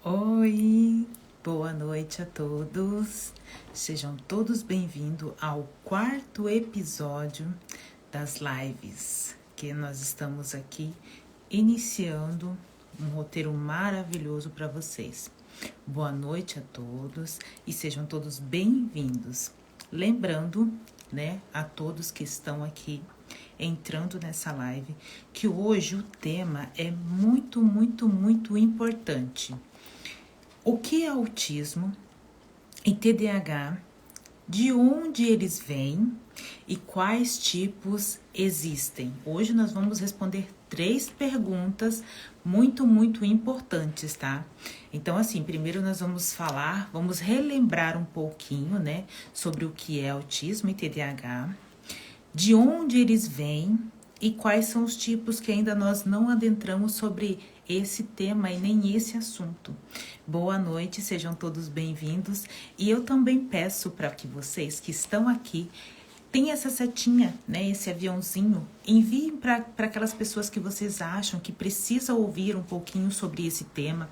Oi, boa noite a todos. Sejam todos bem-vindos ao quarto episódio das lives que nós estamos aqui iniciando um roteiro maravilhoso para vocês. Boa noite a todos e sejam todos bem-vindos. Lembrando, a todos que estão aqui entrando nessa live, que hoje o tema é muito importante. O que é autismo e TDAH, de onde eles vêm e quais tipos existem? Hoje nós vamos responder 3 perguntas muito importantes, tá? Então, assim, primeiro nós vamos relembrar um pouquinho, sobre o que é autismo e TDAH, de onde eles vêm e quais são os tipos que ainda nós não adentramos sobre esse tema e nem esse assunto. Boa noite, sejam todos bem-vindos. E eu também peço para que vocês que estão aqui tenham essa setinha, esse aviãozinho, enviem para aquelas pessoas que vocês acham que precisam ouvir um pouquinho sobre esse tema,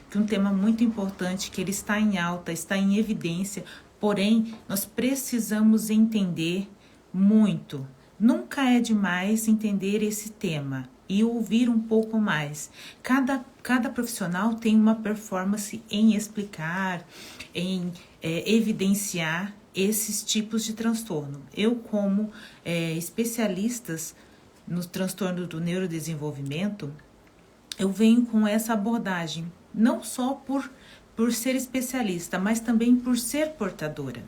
que é um tema muito importante, que ele está em alta, está em evidência, porém nós precisamos entender muito. Nunca é demais entender esse tema e ouvir um pouco mais. Cada profissional tem uma performance em explicar, em evidenciar esses tipos de transtorno. Eu, como especialistas no transtorno do neurodesenvolvimento, eu venho com essa abordagem, não só por ser especialista, mas também por ser portadora.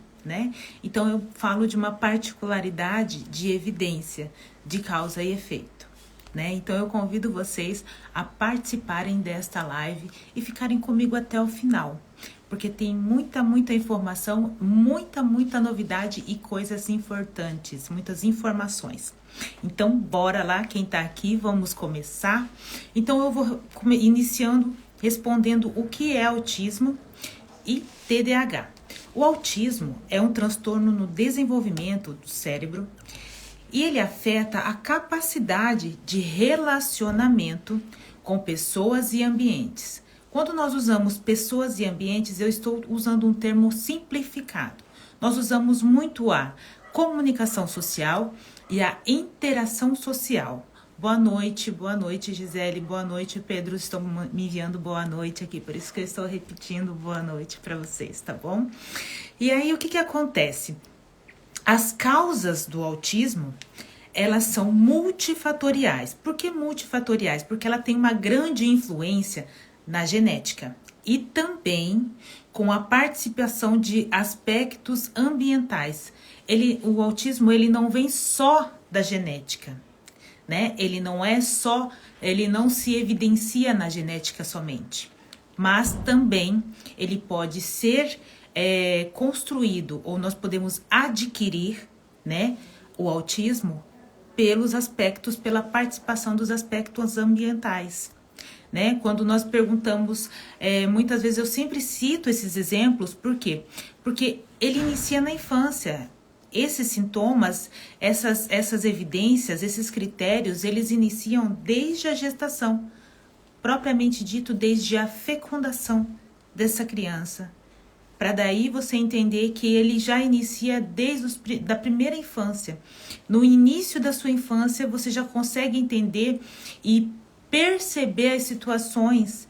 Então eu falo de uma particularidade de evidência de causa e efeito, Então eu convido vocês a participarem desta live e ficarem comigo até o final, porque tem muita informação, muita novidade e coisas importantes, muitas informações. Então bora lá, quem tá aqui, vamos começar. Então eu vou iniciando respondendo o que é autismo e TDAH. O autismo é um transtorno no desenvolvimento do cérebro e ele afeta a capacidade de relacionamento com pessoas e ambientes. Quando nós usamos pessoas e ambientes, eu estou usando um termo simplificado. Nós usamos muito a comunicação social e a interação social. Boa noite Gisele, boa noite Pedro, estão me enviando boa noite aqui, por isso que eu estou repetindo boa noite para vocês, tá bom? E aí o que acontece? As causas do autismo, elas são multifatoriais. Por que multifatoriais? Porque ela tem uma grande influência na genética e também com a participação de aspectos ambientais. O autismo ele não vem só da genética. Ele não se evidencia na genética somente, mas também ele pode ser construído, ou nós podemos adquirir, o autismo pela participação dos aspectos ambientais. Quando nós perguntamos, muitas vezes eu sempre cito esses exemplos, por quê? Porque ele inicia na infância. Esses sintomas, essas evidências, esses critérios, eles iniciam desde a gestação, propriamente dito, desde a fecundação dessa criança. Para daí você entender que ele já inicia desde da primeira infância. No início da sua infância, você já consegue entender e perceber as situações,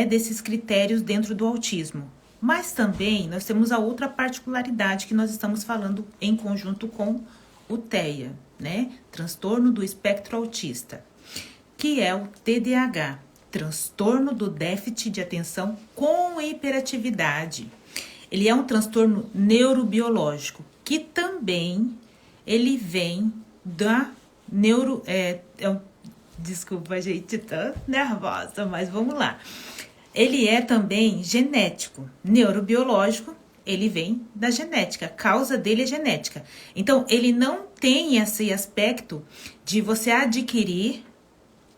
desses critérios dentro do autismo. Mas também nós temos a outra particularidade que nós estamos falando em conjunto com o TEA, Transtorno do espectro autista, que é o TDAH, transtorno do déficit de atenção com hiperatividade. Ele é um transtorno neurobiológico, que também ele vem da desculpa, gente, tô nervosa, mas vamos lá. Ele é também genético, neurobiológico, ele vem da genética, a causa dele é genética. Então, ele não tem esse aspecto de você adquirir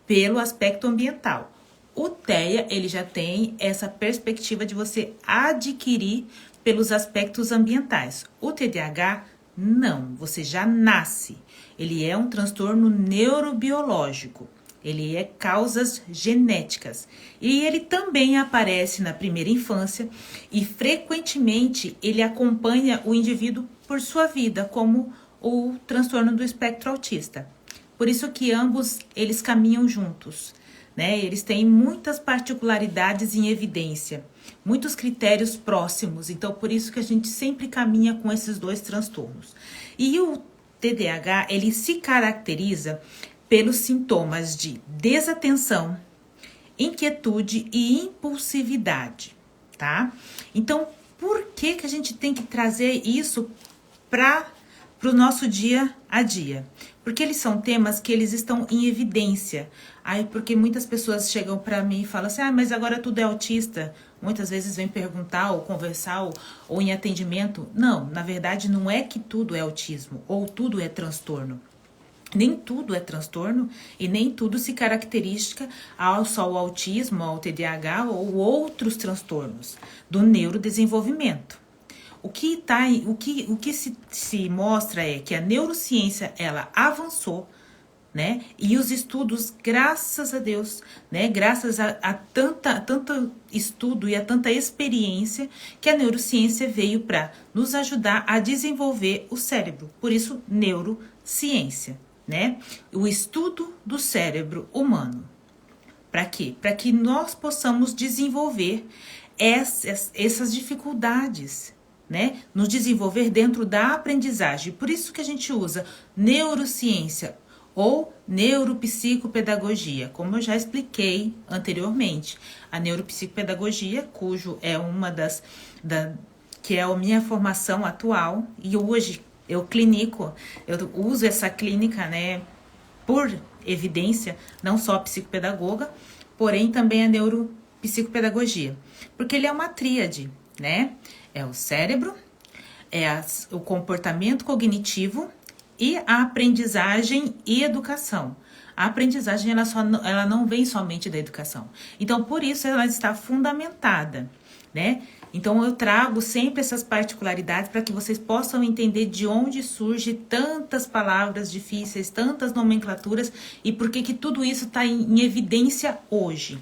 pelo aspecto ambiental. O TEA, ele já tem essa perspectiva de você adquirir pelos aspectos ambientais. O TDAH, não, você já nasce. Ele é um transtorno neurobiológico. ele é causas genéticas. E ele também aparece na primeira infância e frequentemente ele acompanha o indivíduo por sua vida, como o transtorno do espectro autista. Por isso que ambos eles caminham juntos, né? Eles têm muitas particularidades em evidência, muitos critérios próximos. Então, por isso que a gente sempre caminha com esses dois transtornos. E o TDAH, ele se caracteriza pelos sintomas de desatenção, inquietude e impulsividade, tá? Então, por que a gente tem que trazer isso para o nosso dia a dia? Porque eles são temas que eles estão em evidência. Aí, porque muitas pessoas chegam para mim e falam assim, mas agora tudo é autista. Muitas vezes vem perguntar ou conversar ou em atendimento. Não, na verdade não é que tudo é autismo ou tudo é transtorno. Nem tudo é transtorno e nem tudo se caracteriza só ao autismo, ao TDAH ou outros transtornos do neurodesenvolvimento. O que se mostra é que a neurociência ela avançou, né? E os estudos, graças a Deus, né? Graças a tanto estudo e a tanta experiência que a neurociência veio para nos ajudar a desenvolver o cérebro. Por isso, neurociência, né? O estudo do cérebro humano. Para quê? Para que nós possamos desenvolver essas dificuldades, né? Nos desenvolver dentro da aprendizagem. Por isso que a gente usa neurociência ou neuropsicopedagogia, como eu já expliquei anteriormente. A neuropsicopedagogia, cujo é uma que é a minha formação atual, e hoje eu uso essa clínica, né, por evidência, não só a psicopedagoga, porém também a neuropsicopedagogia, porque ele é uma tríade, né? É o cérebro, o comportamento cognitivo e a aprendizagem e educação. A aprendizagem ela não vem somente da educação. Então, por isso ela está fundamentada, né? Então, eu trago sempre essas particularidades para que vocês possam entender de onde surge tantas palavras difíceis, tantas nomenclaturas e por que tudo isso está em evidência hoje.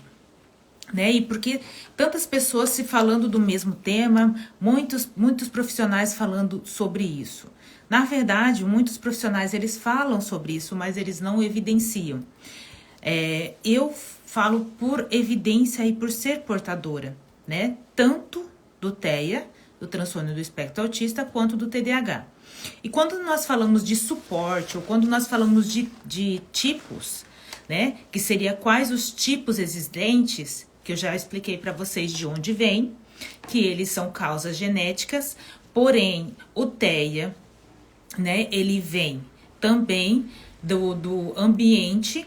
Né? E porque tantas pessoas se falando do mesmo tema, muitos profissionais falando sobre isso. Na verdade, muitos profissionais eles falam sobre isso, mas eles não evidenciam. Eu falo por evidência e por ser portadora, né? Tanto do TEA, do transtorno do espectro autista, quanto do TDAH. E quando nós falamos de suporte, ou quando nós falamos de tipos, né? Que seria quais os tipos existentes, que eu já expliquei para vocês de onde vem, que eles são causas genéticas, porém o TEA, né, ele vem também do ambiente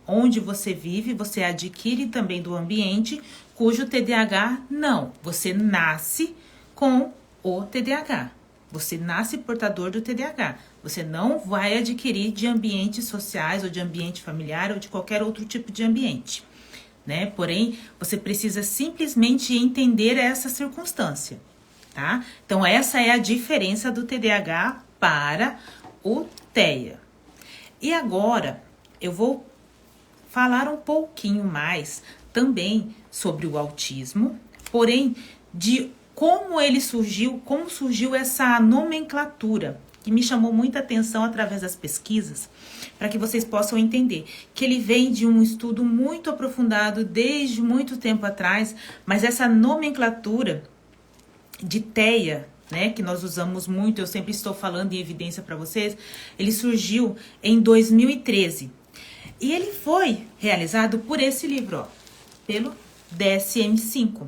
onde você vive, você adquire também do ambiente, cujo TDAH não, você nasce com o TDAH, você nasce portador do TDAH, você não vai adquirir de ambientes sociais ou de ambiente familiar ou de qualquer outro tipo de ambiente. Né? Porém, você precisa simplesmente entender essa circunstância, tá? Então, essa é a diferença do TDAH para o TEA. E agora, eu vou falar um pouquinho mais também sobre o autismo, porém, de como surgiu essa nomenclatura, que me chamou muita atenção através das pesquisas, para que vocês possam entender que ele vem de um estudo muito aprofundado desde muito tempo atrás, mas essa nomenclatura de TEA, né, que nós usamos muito, eu sempre estou falando em evidência para vocês, ele surgiu em 2013. E ele foi realizado por esse livro, pelo DSM-5,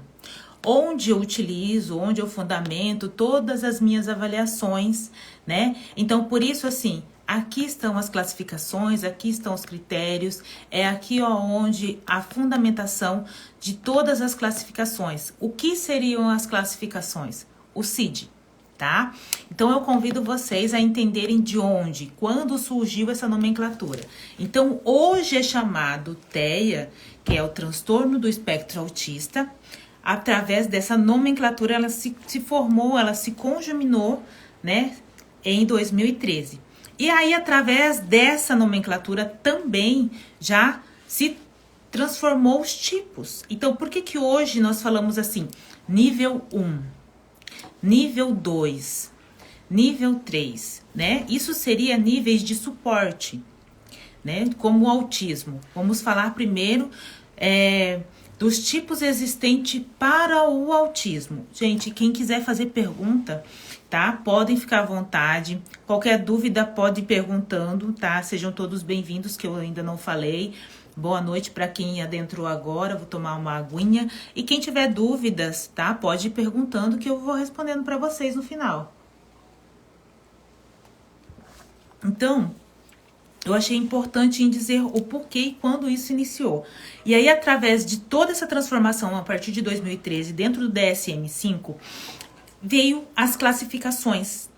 onde eu utilizo, onde eu fundamento todas as minhas avaliações, né? Então, por isso, assim, aqui estão as classificações, aqui estão os critérios, é aqui onde a fundamentação de todas as classificações. O que seriam as classificações? O CID, tá? Então, eu convido vocês a entenderem de onde, quando surgiu essa nomenclatura. Então, hoje é chamado TEA, que é o transtorno do espectro autista. Através dessa nomenclatura, ela se formou, ela se conjuminou, né, em 2013. E aí, através dessa nomenclatura, também já se transformou os tipos. Então, por que hoje nós falamos assim, nível 1, nível 2, nível 3, né? Isso seria níveis de suporte, né? Como o autismo. Vamos falar primeiro dos tipos existentes para o autismo. Gente, quem quiser fazer pergunta, tá? Podem ficar à vontade. Qualquer dúvida pode ir perguntando, tá? Sejam todos bem-vindos, que eu ainda não falei. Boa noite para quem adentrou agora. Vou tomar uma aguinha. E quem tiver dúvidas, tá? Pode ir perguntando que eu vou respondendo para vocês no final. Então, eu achei importante em dizer o porquê e quando isso iniciou. E aí, através de toda essa transformação, a partir de 2013, dentro do DSM-5, veio as classificações,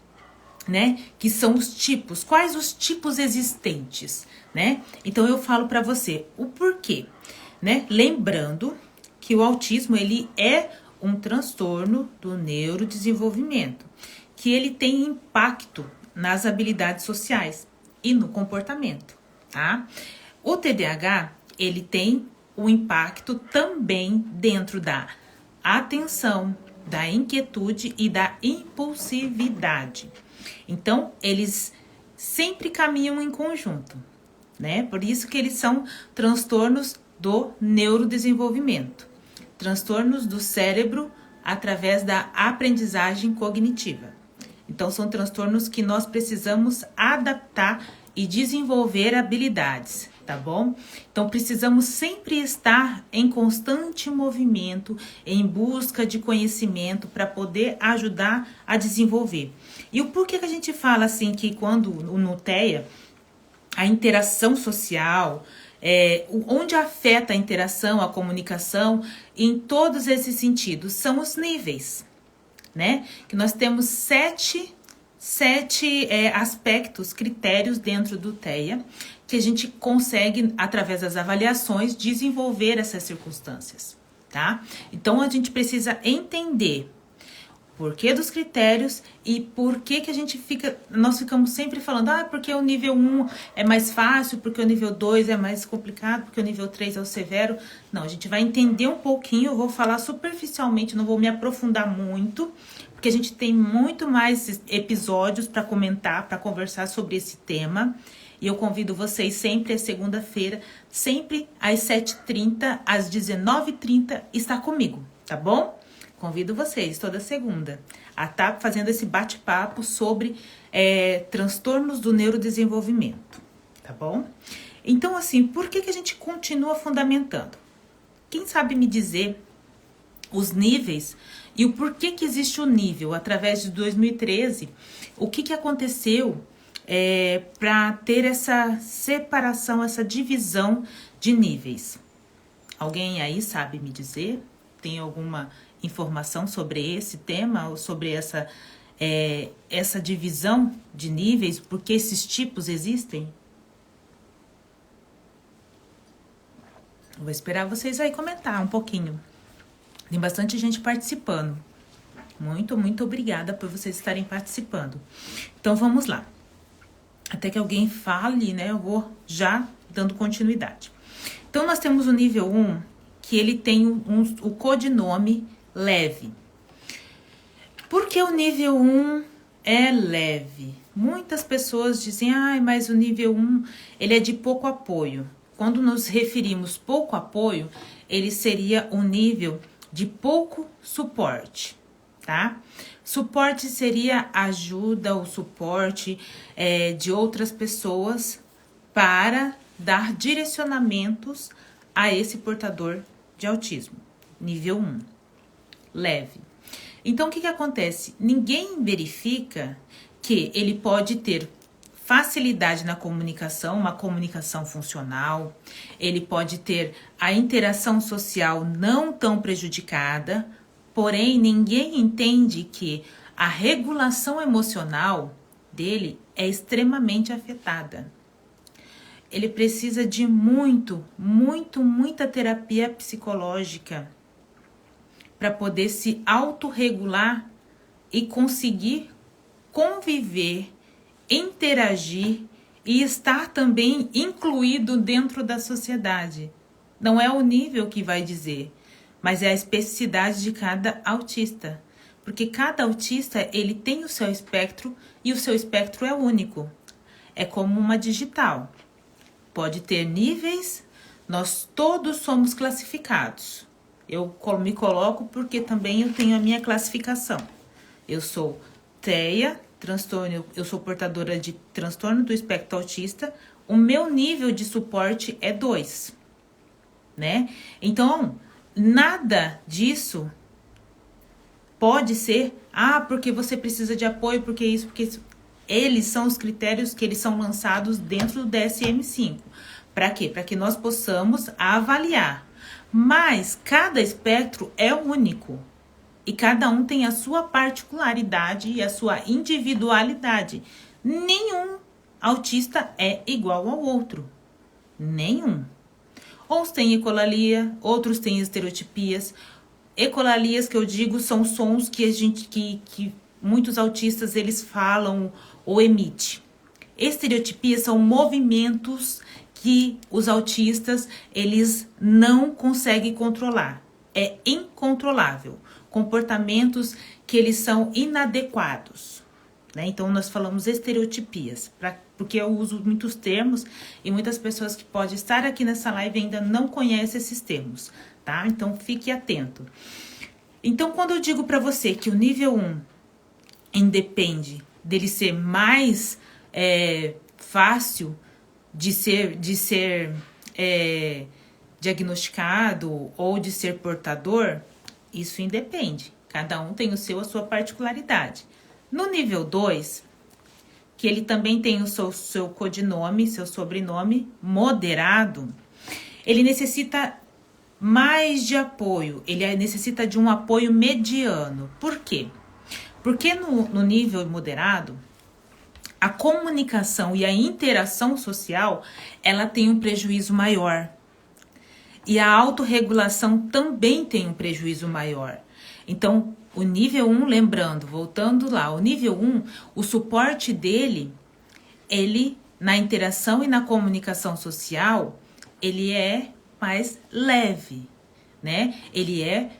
né? Que são os tipos. Quais os tipos existentes, né? Então, eu falo para você o porquê, né? Lembrando que o autismo, ele é um transtorno do neurodesenvolvimento, que ele tem impacto nas habilidades sociais e no comportamento, tá? O TDAH, ele tem o impacto também dentro da atenção, da inquietude e da impulsividade. Então, eles sempre caminham em conjunto, né? Por isso que eles são transtornos do neurodesenvolvimento, transtornos do cérebro através da aprendizagem cognitiva. Então, são transtornos que nós precisamos adaptar e desenvolver habilidades, tá bom? Então, precisamos sempre estar em constante movimento, em busca de conhecimento para poder ajudar a desenvolver. E o porquê que a gente fala assim que quando no TEA, a interação social, onde afeta a interação, a comunicação, em todos esses sentidos, são os níveis, né? Que nós temos sete aspectos, critérios dentro do TEA, que a gente consegue, através das avaliações, desenvolver essas circunstâncias, tá? Então, a gente precisa entender o porquê dos critérios e por que a gente nós ficamos sempre falando, porque o nível 1 é mais fácil, porque o nível 2 é mais complicado, porque o nível 3 é o severo. Não, a gente vai entender um pouquinho, eu vou falar superficialmente, não vou me aprofundar muito, porque a gente tem muito mais episódios para comentar, para conversar sobre esse tema. E eu convido vocês sempre, às segunda-feira, sempre às 7h30, às 19h30, estar comigo, tá bom? Convido vocês toda segunda a estar fazendo esse bate-papo sobre transtornos do neurodesenvolvimento, tá bom? Então, assim, por que a gente continua fundamentando? Quem sabe me dizer os níveis e o porquê que existe o nível? Através de 2013, o que aconteceu para ter essa separação, essa divisão de níveis? Alguém aí sabe me dizer? Tem alguma informação sobre esse tema ou sobre essa divisão de níveis? Por que esses tipos existem? Vou esperar vocês aí comentar um pouquinho. Tem bastante gente participando. Muito, muito obrigada por vocês estarem participando. Então, vamos lá. Até que alguém fale, né? Eu vou já dando continuidade. Então, nós temos o nível 1, que ele tem o codinome leve. Por que o nível 1 é leve? Muitas pessoas dizem, mas o nível 1, ele é de pouco apoio. Quando nos referimos pouco apoio, ele seria um nível de pouco suporte, tá? Suporte seria ajuda ou suporte de outras pessoas para dar direcionamentos a esse portador de autismo. Nível 1, leve. Então, o que acontece? Ninguém verifica que ele pode ter facilidade na comunicação, uma comunicação funcional, ele pode ter a interação social não tão prejudicada, porém ninguém entende que a regulação emocional dele é extremamente afetada. Ele precisa de muita terapia psicológica para poder se autorregular e conseguir conviver, interagir e estar também incluído dentro da sociedade. Não é o nível que vai dizer, mas é a especificidade de cada autista. Porque cada autista, ele tem o seu espectro e o seu espectro é único. É como uma digital. Pode ter níveis, nós todos somos classificados. Eu me coloco porque também eu tenho a minha classificação. Eu sou TEA, transtorno, eu sou portadora de transtorno do espectro autista. O meu nível de suporte é 2, né? Então, nada disso pode ser, porque você precisa de apoio, porque isso, porque isso. Eles são os critérios que eles são lançados dentro do DSM-5. Para quê? Para que nós possamos avaliar. Mas cada espectro é único. E cada um tem a sua particularidade e a sua individualidade. Nenhum autista é igual ao outro. Nenhum. Uns têm ecolalia, outros têm estereotipias. Ecolalias, que eu digo, são sons que que muitos autistas eles falam ou emitem. Estereotipias são movimentos que os autistas eles não conseguem controlar. É incontrolável. Comportamentos que eles são inadequados, né? Então, nós falamos estereotipias, porque eu uso muitos termos e muitas pessoas que podem estar aqui nessa live ainda não conhecem esses termos, tá? Então, fique atento. Então, quando eu digo para você que o nível 1 independe dele ser mais fácil de ser diagnosticado ou de ser portador, isso independe. Cada um tem a sua particularidade. No nível 2, que ele também tem o seu codinome, seu sobrenome moderado, ele necessita mais de apoio, ele necessita de um apoio mediano. Por quê? Porque no nível moderado, a comunicação e a interação social, ela tem um prejuízo maior. E a autorregulação também tem um prejuízo maior. Então, o nível 1, lembrando, voltando lá, o nível 1, o suporte dele, ele, na interação e na comunicação social, ele é mais leve, né? Ele é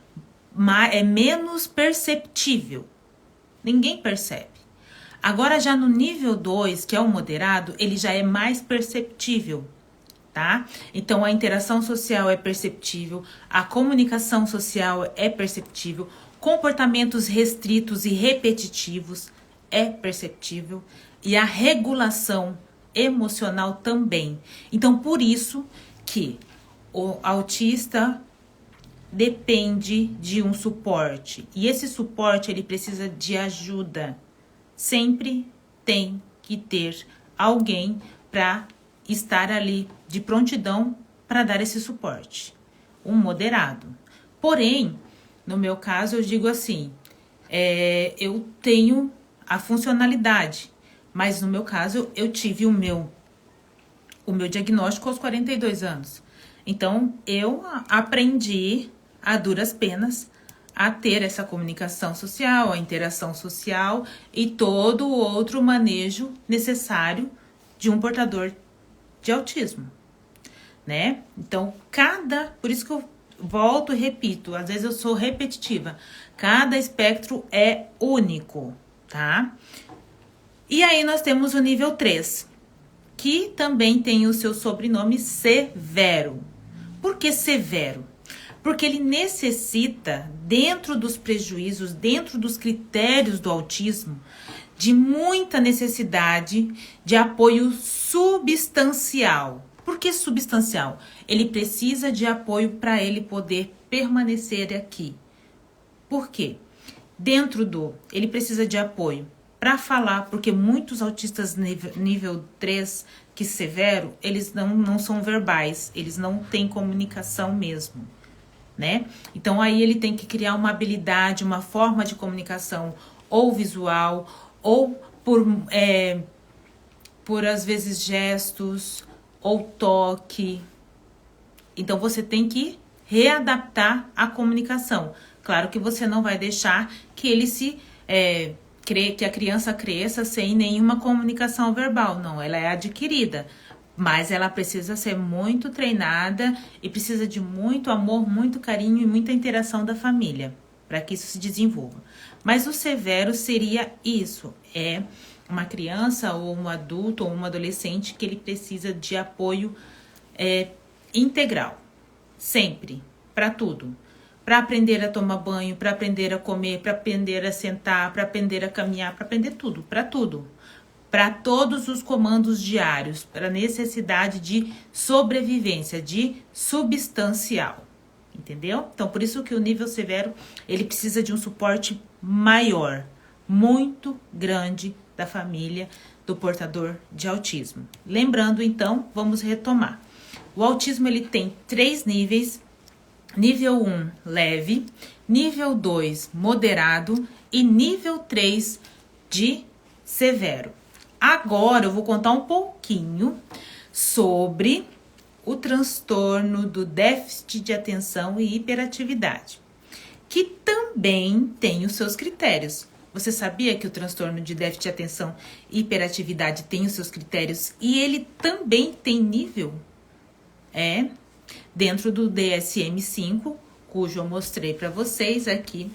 menos perceptível. Ninguém percebe. Agora, já no nível 2, que é o moderado, ele já é mais perceptível, tá? Então, a interação social é perceptível, a comunicação social é perceptível, comportamentos restritos e repetitivos é perceptível e a regulação emocional também. Então, por isso que o autista depende de um suporte e esse suporte ele precisa de ajuda. Sempre tem que ter alguém para estar ali de prontidão para dar esse suporte. Um moderado. Porém, no meu caso, eu digo assim, eu tenho a funcionalidade, mas no meu caso, eu tive o meu diagnóstico aos 42 anos. Então, eu aprendi a duras penas a ter essa comunicação social, a interação social e todo o outro manejo necessário de um portador de autismo, né? Então, por isso que eu volto e repito, às vezes eu sou repetitiva, cada espectro é único, tá? E aí nós temos o nível 3, que também tem o seu sobrenome severo. Por que severo? Porque ele necessita, dentro dos prejuízos, dentro dos critérios do autismo, de muita necessidade de apoio substancial. Por que substancial? Ele precisa de apoio para ele poder permanecer aqui. Por quê? Ele precisa de apoio para falar, porque muitos autistas nível 3, que severo, eles não são verbais, eles não têm comunicação mesmo, né? Então, aí ele tem que criar uma habilidade, uma forma de comunicação, ou visual, ou por às vezes, gestos, ou toque. Então, você tem que readaptar a comunicação. Claro que você não vai deixar que ele que a criança cresça sem nenhuma comunicação verbal. Não, ela é adquirida. Mas ela precisa ser muito treinada e precisa de muito amor, muito carinho e muita interação da família para que isso se desenvolva. Mas o severo seria isso, é uma criança ou um adulto ou um adolescente que ele precisa de apoio integral, sempre, para tudo. Para aprender a tomar banho, para aprender a comer, para aprender a sentar, para aprender a caminhar, para aprender tudo, para tudo. Para todos os comandos diários, para necessidade de sobrevivência, de substancial, entendeu? Então, por isso que o nível severo, ele precisa de um suporte maior, muito grande da família do portador de autismo. Lembrando, então, vamos retomar. O autismo, ele tem 3 níveis, nível 1, leve, nível 2, moderado e nível 3 de severo. Agora eu vou contar um pouquinho sobre o transtorno do déficit de atenção e hiperatividade, que também tem os seus critérios. Você sabia que o transtorno de déficit de atenção e hiperatividade tem os seus critérios e ele também tem nível? Dentro do DSM-5, cujo eu mostrei para vocês aqui,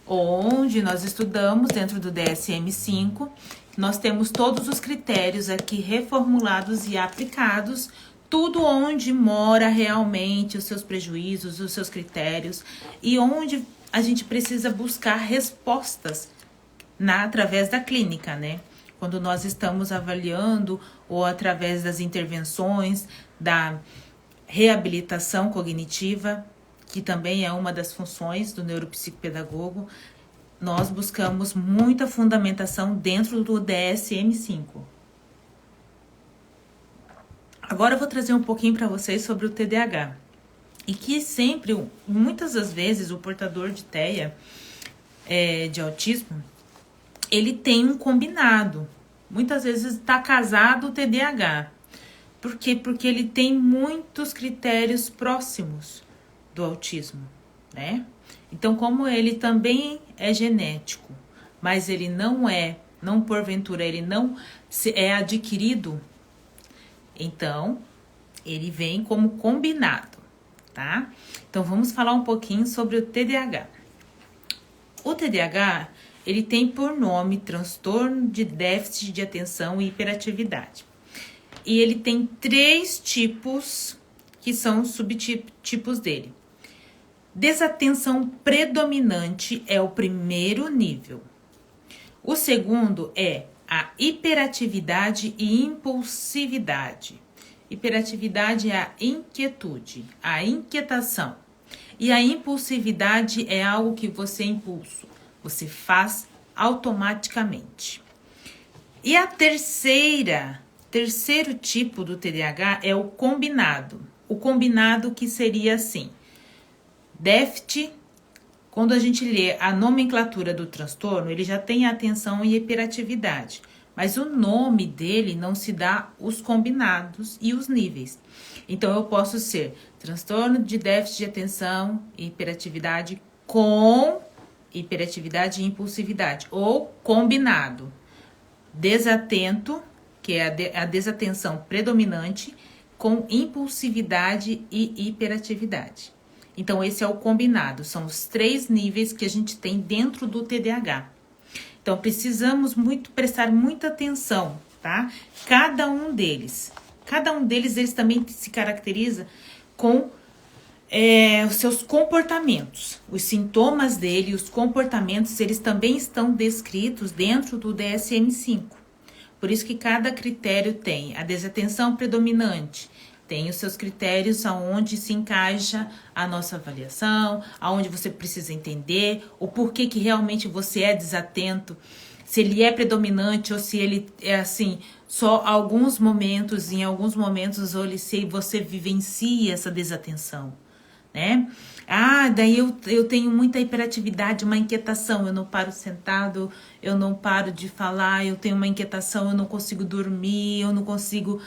onde nós estudamos dentro do DSM-5, nós temos todos os critérios aqui reformulados e aplicados, tudo onde mora realmente os seus prejuízos, os seus critérios e onde a gente precisa buscar respostas através da clínica, né? Quando nós estamos avaliando ou através das intervenções, da reabilitação cognitiva, que também é uma das funções do neuropsicopedagogo, nós buscamos muita fundamentação dentro do DSM-5. Agora eu vou trazer um pouquinho para vocês sobre o TDAH. E que sempre, muitas das vezes, o portador de TEA, de autismo, ele tem um combinado. Muitas vezes está casado o TDAH. Por quê? Porque ele tem muitos critérios próximos do autismo, né? Então, como ele também é genético, mas ele não porventura, ele não é adquirido, então, ele vem como combinado, tá? Então, vamos falar um pouquinho sobre o TDAH. O TDAH, ele tem por nome transtorno de déficit de atenção e hiperatividade. E ele tem 3 tipos que são subtipos dele. Desatenção predominante é o primeiro nível. O segundo é a hiperatividade e impulsividade. Hiperatividade é a inquietude, a inquietação. E a impulsividade é algo que você faz automaticamente. E a terceiro tipo do TDAH é o combinado. O combinado que seria assim: déficit, quando a gente lê a nomenclatura do transtorno, ele já tem atenção e hiperatividade, mas o nome dele não se dá os combinados e os níveis. Então, eu posso ser transtorno de déficit de atenção e hiperatividade com hiperatividade e impulsividade, ou combinado. Desatento, que é a desatenção predominante, com impulsividade e hiperatividade. Então, esse é o combinado, são os 3 níveis que a gente tem dentro do TDAH. Então, precisamos prestar muita atenção, tá? Cada um deles, eles também se caracteriza com os seus comportamentos. Os sintomas dele, os comportamentos, eles também estão descritos dentro do DSM-5. Por isso que cada critério tem a desatenção predominante, tem os seus critérios aonde se encaixa a nossa avaliação, aonde você precisa entender o porquê que realmente você é desatento, se ele é predominante ou se ele é assim, só alguns momentos, em alguns momentos, ou se você vivencia essa desatenção, né? Daí eu tenho muita hiperatividade, uma inquietação, eu não paro sentado, eu não paro de falar, eu tenho uma inquietação, eu não consigo dormir, eu não consigo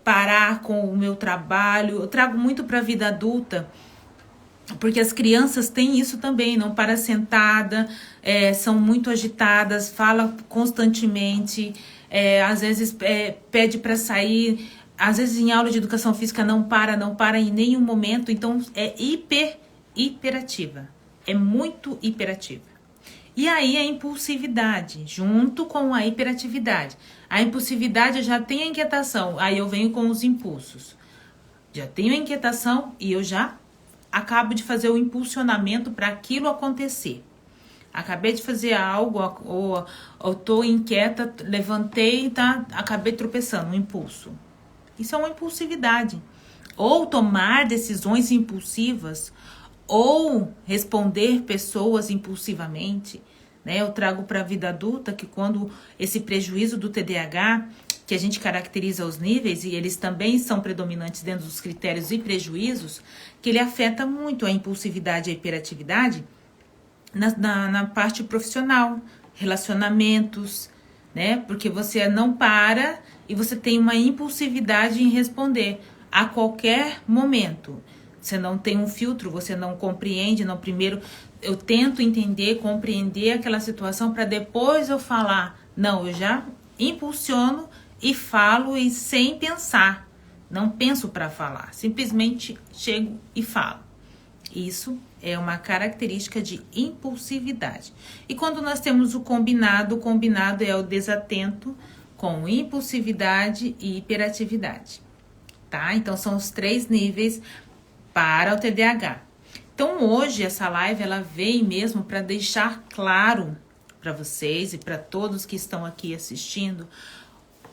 parar com o meu trabalho. Eu trago muito para a vida adulta Porque as crianças têm isso também, não para sentada, são muito agitadas, fala constantemente, às vezes pede para sair, às vezes em aula de educação física não para em nenhum momento, então é hiperativa, é muito hiperativa. E aí a impulsividade, junto com a hiperatividade. A impulsividade já tem a inquietação, aí eu venho com os impulsos. Já tenho a inquietação e eu já acabo de fazer o impulsionamento para aquilo acontecer. Acabei de fazer algo, ou estou inquieta, levantei, tá? Acabei tropeçando, um impulso. Isso é uma impulsividade. Ou tomar decisões impulsivas, ou responder pessoas impulsivamente, né? Eu trago para a vida adulta que quando esse prejuízo do TDAH, que a gente caracteriza os níveis, e eles também são predominantes dentro dos critérios e prejuízos, que ele afeta muito a impulsividade e a hiperatividade na parte profissional, relacionamentos, né? Porque você não para e você tem uma impulsividade em responder a qualquer momento. Você não tem um filtro, você não compreende, não primeiro eu tento entender, compreender aquela situação para depois eu falar. Não, eu já impulsiono e falo e sem pensar. Não penso para falar, simplesmente chego e falo. Isso é uma característica de impulsividade. E quando nós temos o combinado é o desatento com impulsividade e hiperatividade, tá? Então são os 3 níveis para o TDAH. Então hoje essa live ela veio mesmo para deixar claro para vocês e para todos que estão aqui assistindo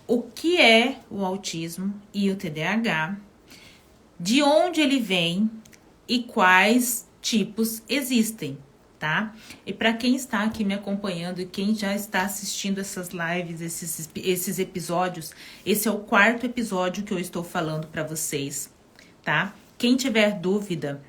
o que é o autismo e o TDAH, de onde ele vem e quais tipos existem, tá? E para quem está aqui me acompanhando e quem já está assistindo essas lives, esses episódios, esse é o 4º episódio que eu estou falando para vocês, tá? Quem tiver dúvida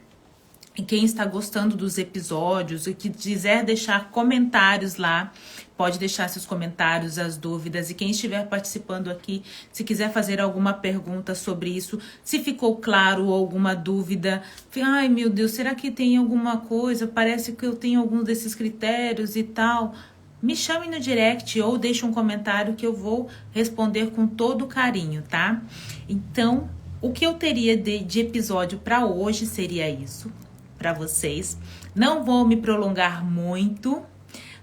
e quem está gostando dos episódios e que quiser deixar comentários lá, pode deixar seus comentários, as dúvidas. E quem estiver participando aqui, se quiser fazer alguma pergunta sobre isso, se ficou claro ou alguma dúvida, ai meu Deus, será que tem alguma coisa? Parece que eu tenho algum desses critérios e tal. Me chame no direct ou deixe um comentário que eu vou responder com todo carinho, tá? Então, o que eu teria de episódio para hoje seria isso, para vocês. Não vou me prolongar muito,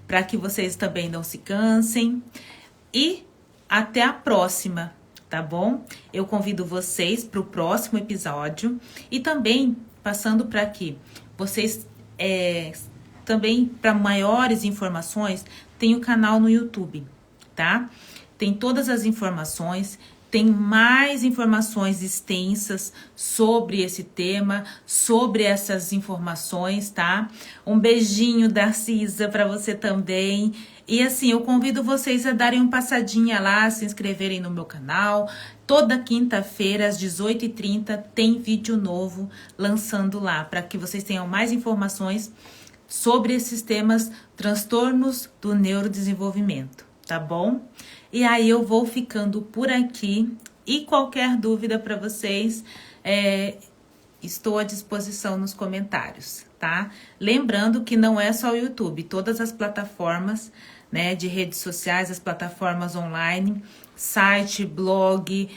para que vocês também não se cansem. E até a próxima, tá bom? Eu convido vocês para o próximo episódio. E também, passando para aqui, vocês também, para maiores informações, tem o canal no YouTube, tá? Tem todas as informações. Tem mais informações extensas sobre esse tema, sobre essas informações, tá? Um beijinho da Cisa para você também. E assim, eu convido vocês a darem uma passadinha lá, se inscreverem no meu canal. Toda quinta-feira, às 18h30, tem vídeo novo lançando lá, para que vocês tenham mais informações sobre esses temas, transtornos do neurodesenvolvimento, tá bom? E aí eu vou ficando por aqui e qualquer dúvida para vocês, estou à disposição nos comentários, tá? Lembrando que não é só o YouTube, todas as plataformas, né, de redes sociais, as plataformas online, site, blog,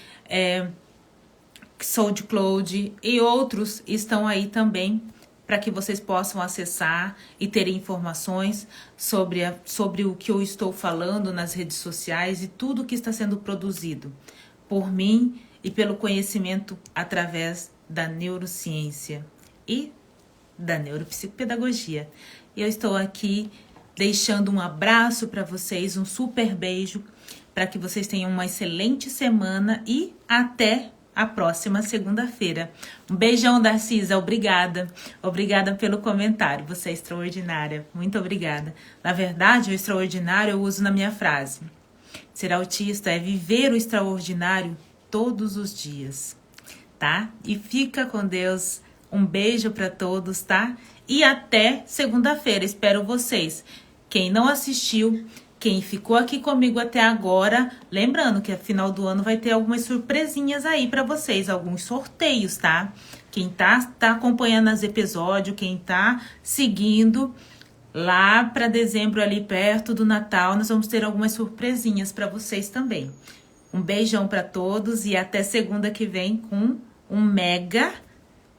SoundCloud e outros estão aí também, para que vocês possam acessar e terem informações sobre o que eu estou falando nas redes sociais e tudo que está sendo produzido por mim e pelo conhecimento através da neurociência e da neuropsicopedagogia. Eu estou aqui deixando um abraço para vocês, um super beijo, para que vocês tenham uma excelente semana e até a próxima segunda-feira. Um beijão, Darcisa, obrigada. Obrigada pelo comentário, você é extraordinária. Muito obrigada. Na verdade, o extraordinário eu uso na minha frase. Ser autista é viver o extraordinário todos os dias, tá? E fica com Deus. Um beijo para todos, tá? E até segunda-feira. Espero vocês. Quem não assistiu, quem ficou aqui comigo até agora, lembrando que a final do ano vai ter algumas surpresinhas aí para vocês, alguns sorteios, tá? Quem tá acompanhando os episódios, quem tá seguindo, lá para dezembro, ali perto do Natal, nós vamos ter algumas surpresinhas para vocês também. Um beijão para todos e até segunda que vem com um mega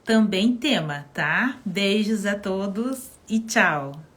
também tema, tá? Beijos a todos e tchau!